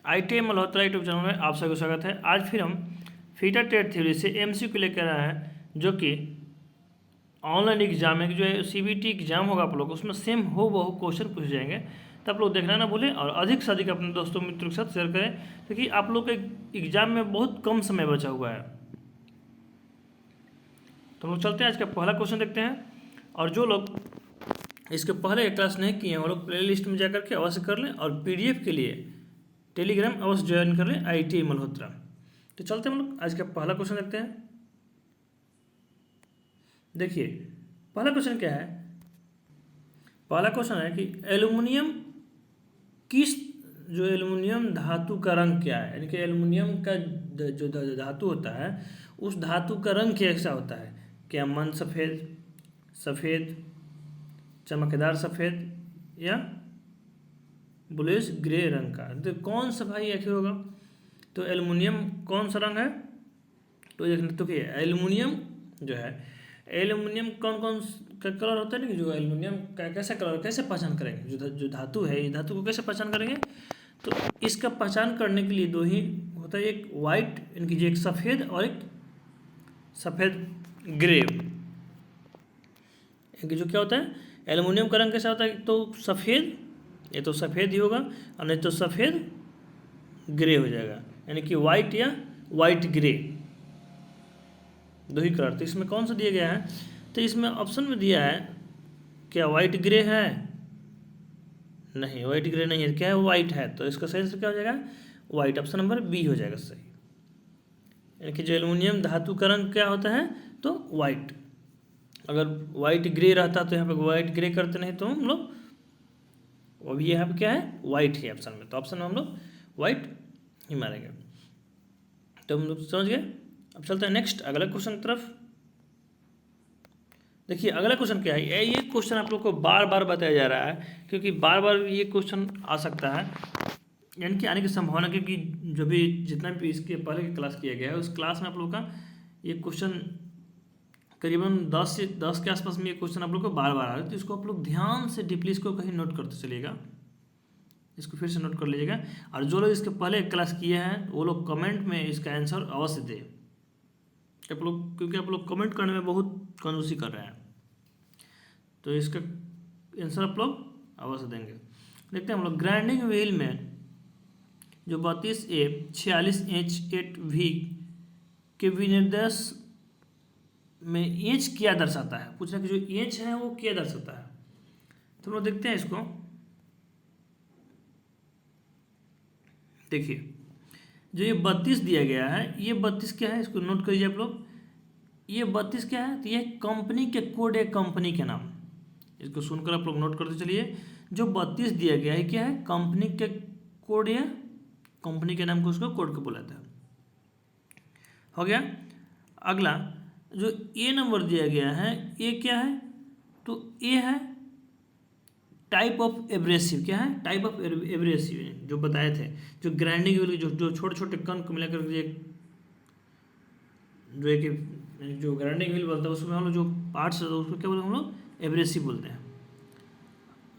IIT Malhotra YouTube channel में आप सभी को स्वागत है। आज फिर हम फीटा टेट थ्योरी से MCQ लेकर आए हैं, जो कि ऑनलाइन एग्जाम है, जो CBT एग्जाम होगा आप लोग उसमें सेम हो बहु क्वेश्चन पूछे जाएंगे। तो आप लोग देखना ना भूलें और अधिक से अधिक अपने दोस्तों मित्रों के साथ शेयर करें, क्योंकि आप लोग के एग्जाम में बहुत कम समय बचा हुआ है। तो हम लोग चलते हैं, आज का पहला क्वेश्चन देखते हैं। और जो लोग इसके पहले क्लास नहीं किए हैं वो लोग प्ले लिस्ट में जाकर के अवश्य कर लें, और PDF के लिए टेलीग्राम अवश्य ज्वाइन कर लें IIT मल्होत्रा। तो चलते हैं हम लोग आज का पहला क्वेश्चन देखते हैं। देखिए पहला क्वेश्चन क्या है। पहला क्वेश्चन है कि एल्युमिनियम किस जो एल्युमिनियम धातु का रंग क्या है, यानी कि एल्युमिनियम का जो धातु होता है उस धातु का रंग कैसा होता है। क्या मन सफ़ेद, सफ़ेद, चमकदार सफ़ेद या ब्लूइश ग्रे रंग का। तो कौन सा भाई ऐसे होगा। तो एल्युमिनियम कौन सा रंग है, तो देखना। तो क्या एल्युमिनियम जो है, एल्युमिनियम कौन कौन का कलर होता है ना, कि जो एल्युमिनियम का कैसा कलर कैसे पहचान करेंगे, जो धातु है, ये धातु को कैसे पहचान करेंगे। तो इसका पहचान करने के लिए दो ही होता है, एक वाइट इनकी जो एक सफ़ेद और एक सफ़ेद ग्रे। इनकी जो क्या होता है एल्युमिनियम का रंग कैसा होता है, तो सफ़ेद, ये तो सफ़ेद ही होगा, और नहीं तो सफ़ेद ग्रे हो जाएगा, यानी कि वाइट या वाइट ग्रे, दो ही कलर। तो इसमें कौन सा दिया गया है, तो इसमें ऑप्शन में दिया है क्या वाइट ग्रे है, नहीं वाइट ग्रे नहीं है, क्या है वाइट है। तो इसका सही आंसर क्या हो जाएगा, वाइट, ऑप्शन नंबर B हो जाएगा सही। यानी कि जो एल्युमिनियम धातु का रंग क्या होता है, तो वाइट। अगर वाइट ग्रे रहता तो यहाँ पे वाइट ग्रे करते, नहीं तो हम लोग अभी यहाँ पे क्या है वाइट है ऑप्शन में, तो ऑप्शन में हम लोग वाइट ही मारेंगे। तो हम लोग समझ गए। अब चलते हैं नेक्स्ट अगला क्वेश्चन की तरफ। देखिए अगला क्वेश्चन क्या है, ये क्वेश्चन आप लोग को बार बार बताया जा रहा है, क्योंकि बार बार ये क्वेश्चन आ सकता है, यानी कि आने की संभावना, क्योंकि जो भी जितना भी इसके पहले की क्लास किया गया है उस क्लास में आप लोग का ये क्वेश्चन करीबन 10 के आसपास में ये क्वेश्चन आप लोग को बार बार आ रहा है। तो इसको आप लोग ध्यान से डीपली इसको कहीं नोट करते चलिएगा, इसको फिर से नोट कर लीजिएगा। और जो लोग इसके पहले क्लास किए हैं वो लोग कमेंट में इसका आंसर अवश्य दें, आप लोग, क्योंकि आप लोग कमेंट करने में बहुत कंजूसी कर रहे हैं। तो इसका आंसर आप लोग अवश्य देंगे। देखते हैं हम लोग ग्राइंडिंग व्हील में जो 32A 46H 8V के विनिर्देश में एच क्या दर्शाता है। पूछ रहा है कि जो एच है वो क्या दर्शाता है। तो हम लोग देखते हैं इसको। देखिए जो ये 32 दिया गया है, ये 32 क्या है, इसको नोट करिए आप लोग। ये 32 क्या है, तो ये कंपनी के कोड है, कंपनी के नाम, इसको सुनकर आप लोग नोट करते चलिए। जो 32 दिया गया है क्या है, कंपनी के कोड या कंपनी के नाम को उसको कोड को बुलाता है। हो गया। अगला जो ए नंबर दिया गया है, ये क्या है, तो ये है टाइप ऑफ एब्रेसिव। क्या है, टाइप ऑफ एब्रेसिव, जो बताए थे, जो ग्राइंडिंग व्हील जो छोटे छोटे कण को मिलाकर जो एक जो ग्राइंडिंग व्हील बोलते हैं उसमें हम लोग जो पार्ट्स है उसको क्या बोलते हैं, हम लोग एब्रेसिव बोलते हैं।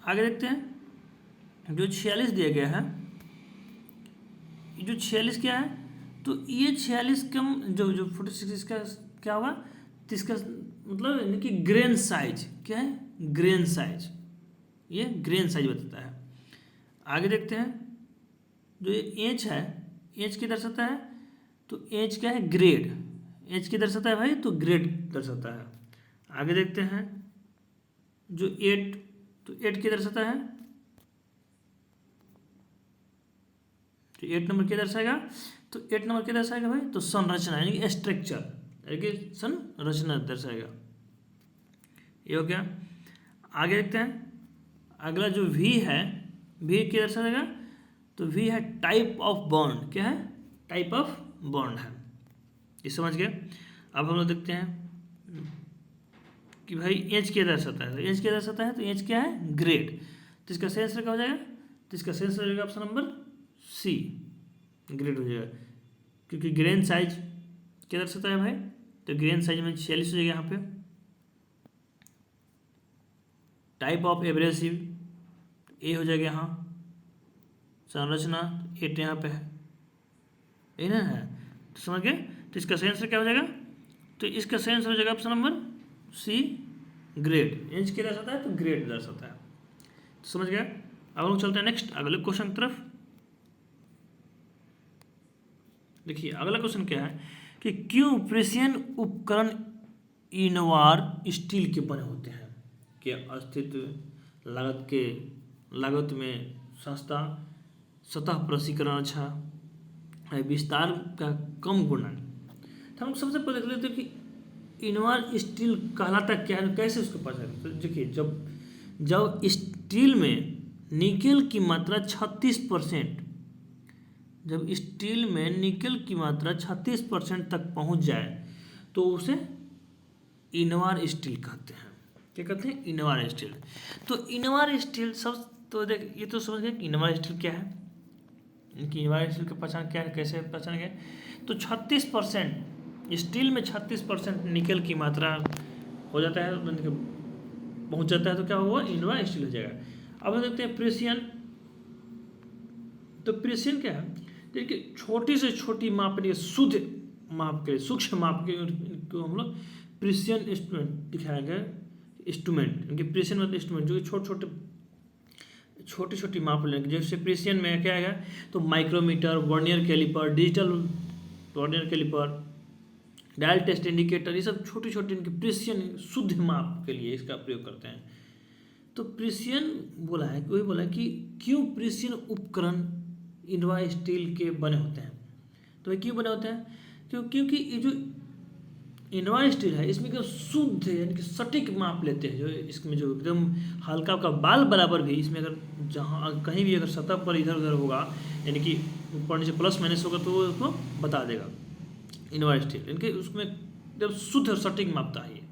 आगे देखते हैं जो 46 दिया गया है, जो 46 क्या है, तो ये 46 कम जो 46 इसका क्या होगा, तो इसका मतलब यानी कि ग्रेन साइज। क्या है, ग्रेन साइज, ये ग्रेन साइज बताता है। आगे देखते हैं जो ये एच है, एच की दर्शाता है, तो एच क्या है, ग्रेड, एच की दर्शाता है भाई, तो ग्रेड दर्शाता है। आगे देखते हैं जो 8, तो 8 की दर्शाता है, तो 8 नंबर क्या दर्शाएगा, तो 8 नंबर क्या दर्शाएगा भाई, तो संरचना यानी कि स्ट्रक्चर, यानी कि संरचना दर्शाएगा। ये हो गया। आगे देखते हैं अगला जो V है, V क्या दर्शाएगा, तो V है टाइप ऑफ बॉन्ड। क्या है, टाइप ऑफ बॉन्ड है, ये समझ गए। अब हम लोग देखते हैं कि भाई एच क्या दर्शाता है, तो एच क्या दर्शाता है, तो एच क्या है, ग्रेड। तो इसका सही आंसर क्या हो जाएगा, तो इसका सही आंसर हो जाएगा ऑप्शन नंबर C, ग्रेड हो जाएगा। क्योंकि ग्रेन साइज क्या दर्शाता है भाई, तो ग्रेन साइज में 46 हो जाएगा यहाँ पे। टाइप ऑफ एब्रेसिव ए हो जाएगा यहाँ, संरचना 8 यहाँ पे है, ये ना है, तो समझ गए। तो इसका सही आंसर क्या हो जाएगा, तो इसका सही आंसर हो जाएगा option number C, grade. Inch क्या दर्शाता है, तो ग्रेड दर्शाता है, तो समझ गया। अब हम लोग चलते हैं नेक्स्ट अगले क्वेश्चन की तरफ। देखिए अगला क्वेश्चन क्या है कि क्यों प्रेसियन उपकरण इनवार स्टील के बने होते हैं, कि अस्तित्व, लागत में सस्ता, सतह प्रसीकरण अच्छा है, विस्तार का कम गुणन। तो हम सबसे पहले देख लेते हैं कि इनवार स्टील कहलाता क्या है, कैसे उसको पता है। तो देखिए जब स्टील में निकेल की मात्रा 36%, जब स्टील में निकेल की मात्रा 36% तक पहुंच जाए तो उसे इनवार स्टील कहते हैं। क्या कहते हैं, इनवार स्टील। तो इनवार स्टील सब, तो देख ये तो समझ गए कि इनवार स्टील क्या है, इनकी इनवार स्टील की पहचान क्या है, कैसे पहचान गए। तो 36% स्टील में 36% निकेल की मात्रा हो जाता है, पहुंच जाता है, तो क्या होगा, इनवार स्टील हो जाएगा। अब हम देखते हैं प्रेसियन। तो प्रेसियन क्या है, देखिए छोटी से छोटी माप के लिए, शुद्ध माप के लिए, सूक्ष्म माप के को हम लोग प्रेसियन इंस्ट्रूमेंट दिखाया गया, इंस्ट्रूमेंट, इनके प्रेसियन मतलब इंस्ट्रूमेंट, जो कि छोटी छोटी माप लेंगे। जैसे प्रेसियन में क्या आएगा, तो micrometer, vernier caliper, digital vernier caliper, dial test indicator, ये सब छोटी छोटी इनके प्रेसियन शुद्ध माप के लिए इसका प्रयोग करते हैं। तो प्रेसियन बोला है, वही बोला है कि क्यों प्रेसियन उपकरण इनवार स्टील के बने होते हैं। तो ये क्यों बने होते हैं, क्योंकि ये जो इनवार स्टील है इसमें एकदम शुद्ध यानी कि सटीक माप लेते हैं। जो इसमें जो एकदम हल्का का बाल बराबर भी, इसमें अगर जहाँ कहीं भी अगर सतह पर इधर उधर होगा, यानी कि ऊपर नीचे प्लस माइनस होगा, तो वो उसको बता देगा इनवार स्टील। इनके उसमें एकदम शुद्ध और सटीक मापता है। ये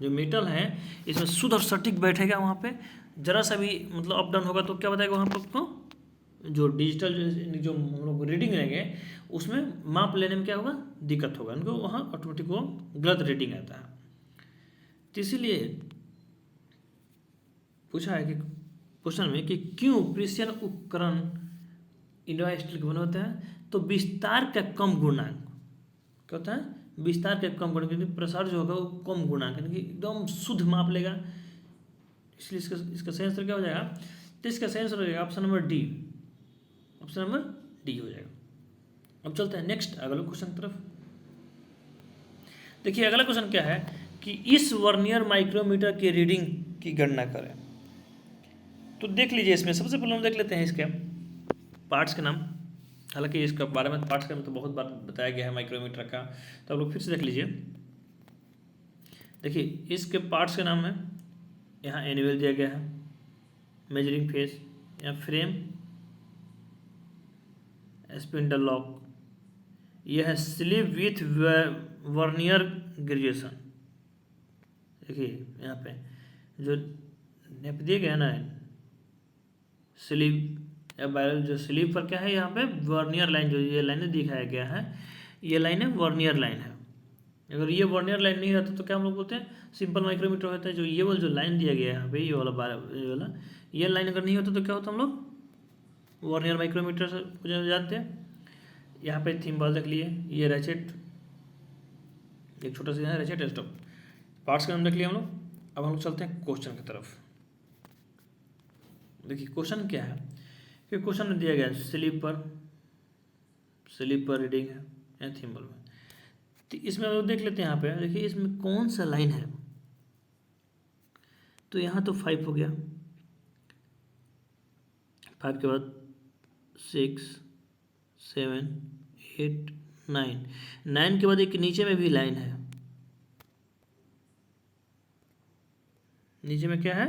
जो मेटल है इसमें शुद्ध और सटीक बैठेगा, वहाँ पे जरा सा भी मतलब अप डाउन होगा तो क्या बताएगा वहाँ पर आपको, जो डिजिटल जो हम लोग रीडिंग लेंगे उसमें माप लेने में क्या होगा, दिक्कत होगा, उनको वहाँ ऑटोमेटिक वो गलत रीडिंग आता है। तो इसीलिए पूछा है कि क्वेश्चन में कि क्यों प्रेसियन उपकरण इनवार स्टील के बने होते हैं। तो विस्तार का कम गुणांक, क्या होता है, विस्तार का कम गुणांक, क्योंकि प्रसार जो होगा वो कम गुणांक, यानी कि एकदम शुद्ध माप लेगा, इसलिए इसका सही आंसर क्या हो जाएगा। तो इसका सही आंसर हो जाएगा option number D, option number D हो जाएगा। अब चलते हैं नेक्स्ट अगले क्वेश्चन की तरफ। देखिए अगला क्वेश्चन क्या है कि इस वर्नियर माइक्रोमीटर की रीडिंग की गणना करें। तो देख लीजिए, इसमें सबसे पहले हम देख लेते हैं इसके पार्ट्स के नाम। हालांकि इसका बारे में पार्ट्स का तो बहुत बार बताया गया है माइक्रोमीटर का, तो आप लोग फिर से देख लीजिए। देखिए इसके पार्ट्स के नाम है, यहाँ एनुअल दिया गया है, मेजरिंग फेस, यहाँ फ्रेम, स्पिंडल लॉक, यह है स्लीव विथ वर्नियर ग्रेजुएशन। देखिए यहाँ पे जो नेप दिए गया ना, स्लीव या बैरल, जो स्लीव पर क्या है, यहाँ पे वर्नियर लाइन, जो ये लाइन दिखाया गया है, ये लाइन है वर्नियर लाइन है। अगर ये वर्नियर लाइन नहीं रहता तो क्या हम लोग बोलते हैं, सिंपल माइक्रोमीटर होता है। जो ये वाला जो लाइन दिया गया है यहाँ पे, ये वाला ये लाइन अगर नहीं होता तो क्या होता, हम लोग वर्नियर माइक्रोमीटर से जानते हैं। यहाँ पे थिम्बल देख लिए, ये रैचेट, एक छोटा सा यहाँ रैचेट स्टॉप, पार्ट्स का नाम देख लिया हम लोग। अब हम लोग चलते हैं क्वेश्चन की तरफ। देखिए क्वेश्चन क्या है कि क्वेश्चन में दिया गया है स्लीप पर रीडिंग है या थिम्बल में। तो इसमें हम लोग देख लेते हैं, यहाँ पे देखिए इसमें कौन सा लाइन है। तो यहाँ तो 5 हो गया, 5 के बाद 6, 7, 8, 9 के बाद एक नीचे में भी लाइन है। नीचे में क्या है,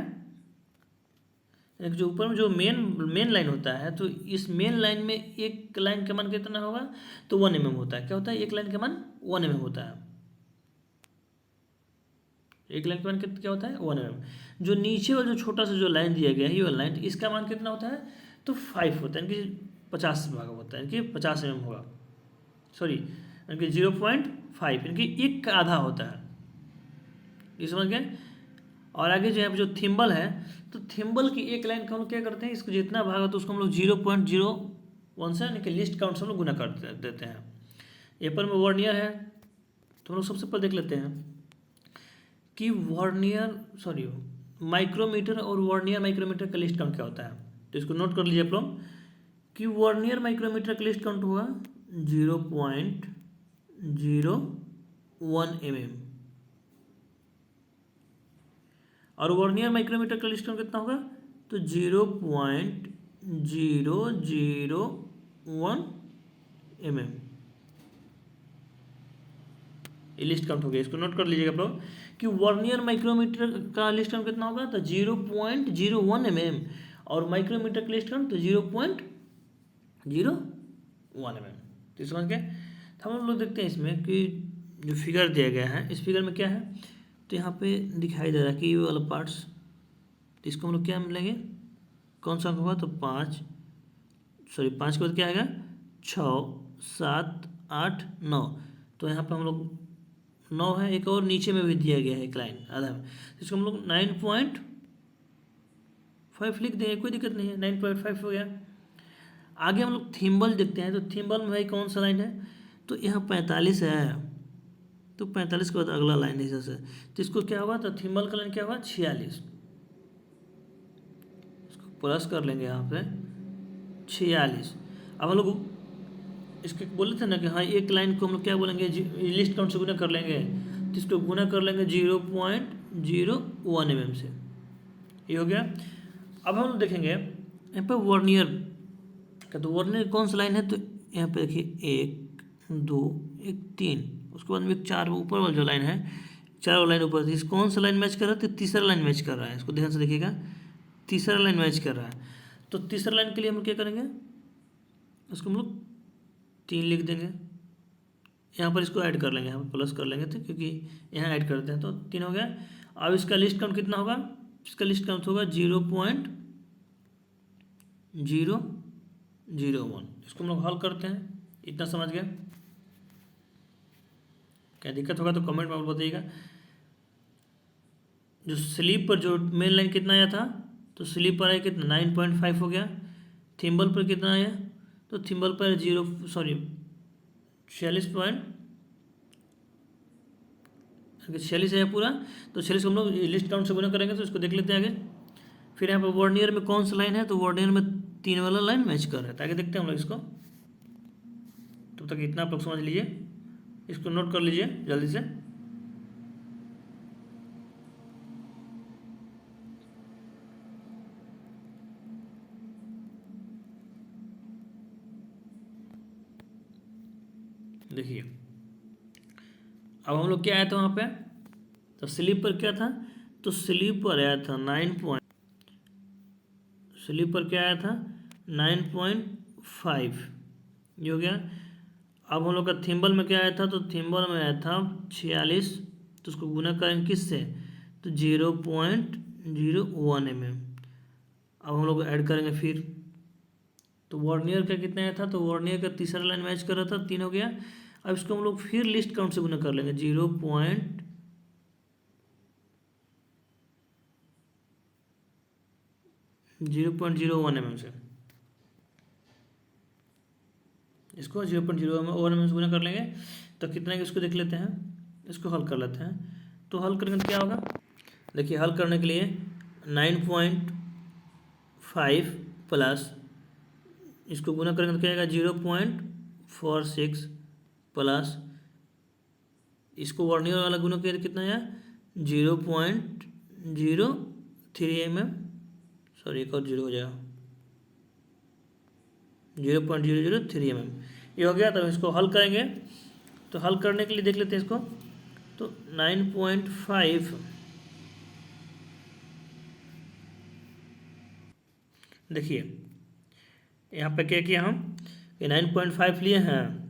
एक जो ऊपर में जो मेन लाइन होता है, तो इस मेन लाइन में एक लाइन का मान कितना होगा, तो 1 mm होता है। क्या होता है, एक लाइन का मान 1 mm होता है। एक लाइन का मान क्या होता है, 1 mm। जो नीचे वाला जो छोटा सा जो लाइन दिया गया है, ये वाला लाइन, इसका मान कितना होता है, तो 5 होता है, यानी कि 50 भाग होता है, यानी कि 50 mm होगा, सॉरी यानी कि 0.5, यानी कि एक का आधा होता है, ये समझ गए। और आगे जो है जो थिम्बल है, तो थिम्बल की एक लाइन का हम लोग क्या करते हैं, इसको जितना भाग होता है उसको हम लोग 0.01 से यानी कि लीस्ट काउंट से हम लोग गुना कर देते हैं। यहाँ पर में वर्नियर है, तो हम लोग सबसे पहले देख लेते हैं कि माइक्रोमीटर और वर्नियर माइक्रोमीटर का लिस्ट काउंट क्या होता है। तो इसको नोट कर लीजिए आप लोग कि वर्नियर माइक्रोमीटर का लिस्ट काउंट हुआ 0.01 mm, और वर्नियर माइक्रोमीटर का लिस्ट काउंट कितना होगा, तो 0.001 mm। ये लिस्ट काउंट हो गया, इसको नोट कर लीजिएगा आप लोग कि वर्नियर माइक्रोमीटर का लिस्ट काउंट कितना होगा, तो 0.01 mm, और माइक्रोमीटर का लिस्ट काउंट तो 0.01 mm। तो समझ गए। तो हम लोग देखते हैं इसमें कि जो फिगर दिया गया है, इस फिगर में क्या है, तो यहाँ पे दिखाई दे रहा है कि ये वाला पार्ट्स, तो इसको हम लोग क्या मिलेंगे, कौन सा होगा, तो 5 के बाद क्या आएगा, 6, 7, 8, 9। तो यहाँ पे हम लोग 9 है, एक और नीचे में भी दिया गया है एक लाइन आधा में, तो इसको हम लोग 9.5 लिख देंगे, कोई दिक्कत नहीं है, 9.5 हो गया। आगे हम लोग थिम्बल देखते हैं, तो थिम्बल में भाई कौन सा लाइन है, तो यहाँ 45 है, तो 45 के बाद अगला लाइन है जैसे, तो इसको क्या होगा, तो थिम्बल का लाइन क्या होगा, 46, इसको प्लस कर लेंगे यहाँ पे 46। अब हम लोग इसके बोले थे ना कि हाँ एक लाइन को हम लोग क्या बोलेंगे, लिस्ट काउंट से गुना कर लेंगे, तो इसको गुना कर लेंगे 0.01 mm से, ये हो गया। अब हम लोग देखेंगे यहाँ पे वर्नियर का, तो वर्नियर कौन सा लाइन है, तो यहाँ पे देखिए 1, 2, 1, 3, उसके बाद में 4 ऊपर वाला जो लाइन है, 4 लाइन ऊपर, इस कौन सा लाइन मैच कर रहा है, तो तीसरा लाइन मैच कर रहा है, इसको ध्यान से देखिएगा, तीसरा लाइन मैच कर रहा है। तो तीसरा लाइन के लिए हम लोग क्या करेंगे, उसको हम लोग 3 लिख देंगे, यहाँ पर इसको ऐड कर लेंगे, यहाँ पर प्लस कर लेंगे, तो क्योंकि यहाँ ऐड करते हैं, तो 3 हो गया। अब इसका लिस्ट काउंट कितना होगा, इसका लिस्ट काउंट होगा 0.001। इसको हम लोग हल करते हैं, इतना समझ गया। क्या दिक्कत होगा तो कमेंट में बताइएगा। जो स्लीप पर जो मेन लाइन कितना आया था, तो स्लीप पर आया कितना, 9.5 हो गया। थिम्बल पर कितना आया, तो थिम्बल पर 46 है पूरा, तो 46 हम लोग लिस्ट काउंट से गुना करेंगे, तो इसको देख लेते हैं आगे। फिर यहाँ पर वर्नियर में कौन सा लाइन है, तो वर्नियर में 3 वाला लाइन मैच कर रहा है, आगे देखते हैं हम लोग इसको। तब तक इतना आप लोग समझ लीजिए, इसको नोट कर लीजिए जल्दी से। देखिए अब हम लोग क्या आया था वहाँ पे, तो स्लीप पर क्या था, तो स्लीप पर आया था 9 स्लीप पर क्या आया था 9.5, ये हो गया। अब हम लोग का थिम्बल में क्या आया था, तो थिम्बल में आया था 46, तो उसको गुना करेंगे किससे, तो 0.01 mm। अब हम लोग ऐड करेंगे फिर, तो वर्नियर का कितना आया था, तो वर्नियर का तीसरा लाइन मैच कर रहा था, 3 हो गया। अब इसको हम लोग फिर लिस्ट काउंट से गुना कर लेंगे 0.01 mm से, इसको 0.01 mm से गुना कर लेंगे, तो कितना है इसको देख लेते हैं, इसको हल कर लेते हैं। तो हल करेंगे तो क्या होगा, देखिए हल करने के लिए 9.5 प्लस इसको गुना करेंगे तो क्या आएगा 0.46 प्लस इसको वर्नियर वाला गुना किया तो कितना आया 0.03 mm, सॉरी एक और 0 हो जाएगा 0.003 mm, ये हो गया। तो इसको हल करेंगे, तो हल करने के लिए देख लेते हैं इसको, तो 9.5 देखिए यहाँ पे क्या किया हम, ये 9.5 लिए हैं,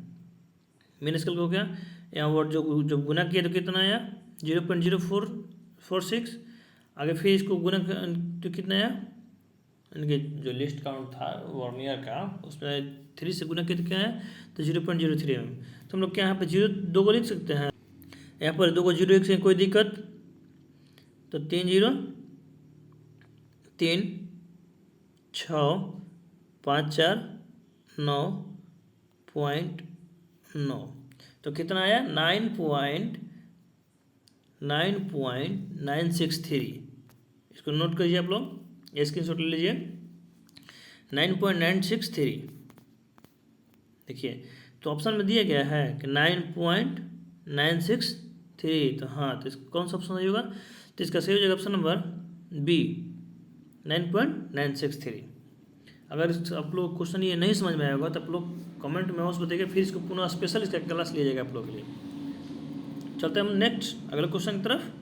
मेन स्केल को क्या यहाँ वर्ड जो गुना किया तो कितना आया 0.0446, आगे फिर इसको गुना तो कितना आया, इनके जो लिस्ट काउंट था वर्नियर का उसमें 3 से गुना किया तो क्या है, तो 0.03 mm। तो हम लोग क्या यहाँ पे 2 को लिख सकते हैं, यहाँ पर 2 को 0 1 से कोई दिक्कत तो 3 0 3 6 5 4 9.9, तो कितना आया 9.963। इसको नोट करिए आप लोग, ये स्क्रीनशॉट ले लीजिए। 9.963 देखिए, तो ऑप्शन में दिया गया है कि 9.963, तो हाँ, तो कौन सा ऑप्शन सही होगा? तो इसका सही हो जाएगा ऑप्शन नंबर बी, 9.963। अगर आप लोग क्वेश्चन ये नहीं समझ में आया होगा तो आप लोग कमेंट में अवश्य बताइए, फिर इसको पुनः स्पेशल इसका क्लास लिया जाएगा आप लोगों के लिए। चलते हैं हम नेक्स्ट अगले क्वेश्चन की तरफ।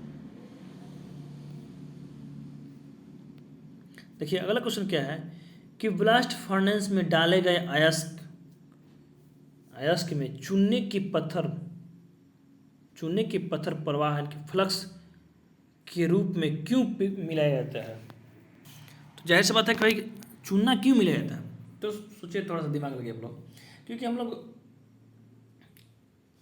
देखिए अगला क्वेश्चन क्या है कि ब्लास्ट फर्नेस में डाले गए अयस्क में चूने के पत्थर प्रवाह के फ्लक्स के रूप में क्यों मिलाया जाता है? तो जाहिर सी बात है कि भाई चूना क्यों मिलाया जाता है, तो सोचिए, थोड़ा सा दिमाग लगे आप लोग, क्योंकि हम लोग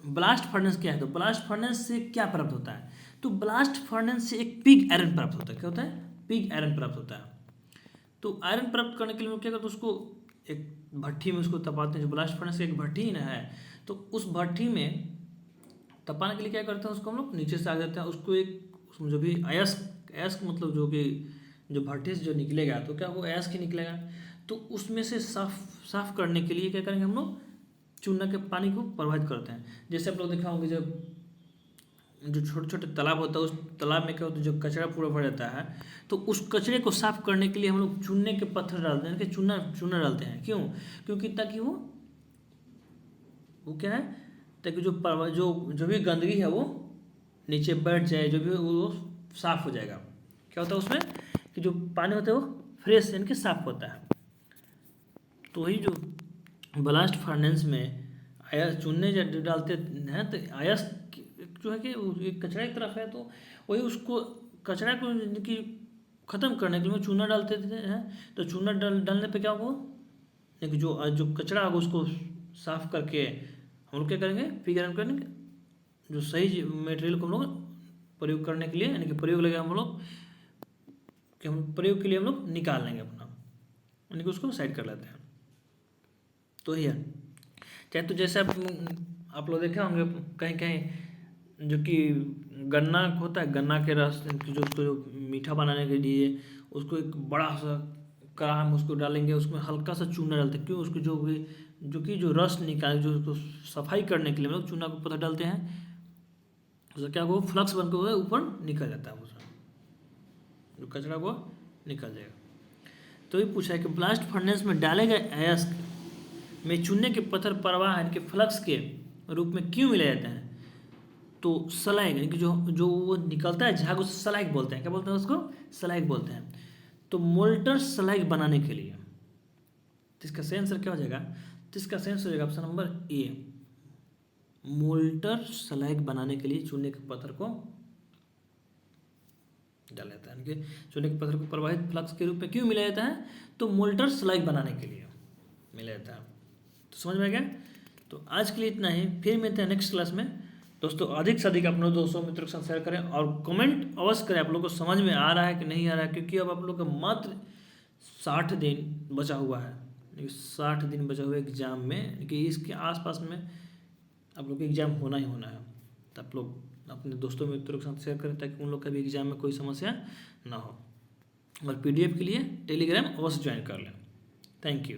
ब्लास्ट फर्नेस क्या है, तो ब्लास्ट फर्नेस से क्या प्राप्त होता है? तो ब्लास्ट फर्नेस से एक पिग आयरन प्राप्त होता है। क्या होता है? पिग आयरन प्राप्त होता है। तो आयरन प्राप्त करने के लिए हम क्या करते हैं, उसको एक भट्टी में उसको तपाते हैं। जो ब्लास्ट फर्नेस की एक भट्टी ना है, तो उस भट्टी में तपाने के लिए क्या करते हैं, उसको हम लोग नीचे से आ जाते हैं, उसको एक उसमें जो भी अयस्क मतलब जो कि जो भट्टी से जो निकलेगा, तो क्या वो अयस्क ही निकलेगा। तो उसमें से साफ करने के लिए क्या करेंगे हम लोग, चूना के पानी को प्रवाहित करते हैं। जैसे आप लोग देखा होंगे, जब जो छोटे छोटे तालाब होता है, उस तालाब में क्या होता है, जो कचरा पूरा भर जाता है, तो उस कचरे को साफ करने के लिए हम लोग चूने के पत्थर डालते हैं, कि चूना डालते हैं। क्यों? क्योंकि ताकि वो क्या है, ताकि जो भी गंदगी है वो नीचे बैठ जाए, जो भी वो साफ हो जाएगा। क्या होता है उसमें कि जो पानी होता है वो फ्रेश यानी कि साफ होता है। तो वही जो ब्लास्ट फर्नेस में चूने जो डालते हैं, तो अयस्क जो है कि एक कचरा की तरफ है, तो वही उसको कचरा को कि ख़त्म करने के लिए चूना डालते हैं। तो चूना डालने पे क्या होगा कि जो कचरा होगा उसको साफ करके हम लोग क्या करेंगे, पिग आयरन करेंगे। जो सही मटेरियल को हम लोग प्रयोग करने के लिए, यानी कि प्रयोग लगे हम लोग कि हम प्रयोग के लिए हम लोग निकाल लेंगे अपना, यानी कि उसको साइड कर लेते हैं। तो ही है चाहे, तो जैसे आप लोग देखे होंगे कहीं कहीं जो कि गन्ना होता है, गन्ना के रस जो उसको जो मीठा बनाने के लिए उसको एक बड़ा सा कढ़ाई में उसको डालेंगे, उसमें हल्का सा चूना डालते हैं। क्यों? उसको जो रस निकाल, जो उसको सफाई करने के लिए हम लोग चूना को पत्थर डालते हैं। उसका क्या वो फ्लक्स बन के ऊपर निकल जाता है, उसका जो कचरा वो निकल जाएगा। तो ये पूछा है कि ब्लास्ट फर्नेस में डाले गए अयस्क में चूने के पत्थर प्रवाह यानी कि फ्लक्स के रूप में क्यों मिलाया जाता है? तो सलाइक यानी कि जो वो निकलता है झाग, उस सलाइक बोलते हैं। क्या बोलते हैं उसको? सलाइक बोलते हैं। तो मोल्टर सलाइक बनाने के लिए, तो इसका सही आंसर क्या हो जाएगा? तो इसका सही आंसर हो जाएगा ऑप्शन नंबर ए, मोल्टर सलाइक बनाने के लिए चूने के पत्थर को डाला जाता है। यानी कि चूने के पत्थर को प्रवाहित फ्लक्स के रूप में क्यों मिलाया जाता है? तो मोल्टर सलाइक बनाने के लिए मिलाया जाता है। तो समझ में आ गया? तो आज के लिए इतना ही, फिर मिलते हैं नेक्स्ट क्लास में। दोस्तों अधिक से अधिक अपने दोस्तों मित्रों के साथ शेयर करें और कमेंट अवश्य करें आप लोगों को समझ में आ रहा है कि नहीं आ रहा है, क्योंकि अब आप लोग का मात्र 60 दिन बचा हुआ है। 60 दिन बचा हुआ है एग्ज़ाम में, कि इसके आसपास में आप लोग का एग्ज़ाम होना ही होना है। तो आप लोग अपने दोस्तों मित्रों के साथ शेयर करें ताकि उन लोग का भी एग्ज़ाम में कोई समस्या ना हो। और PDF के लिए टेलीग्राम अवश्य ज्वाइन कर लें। Thank you.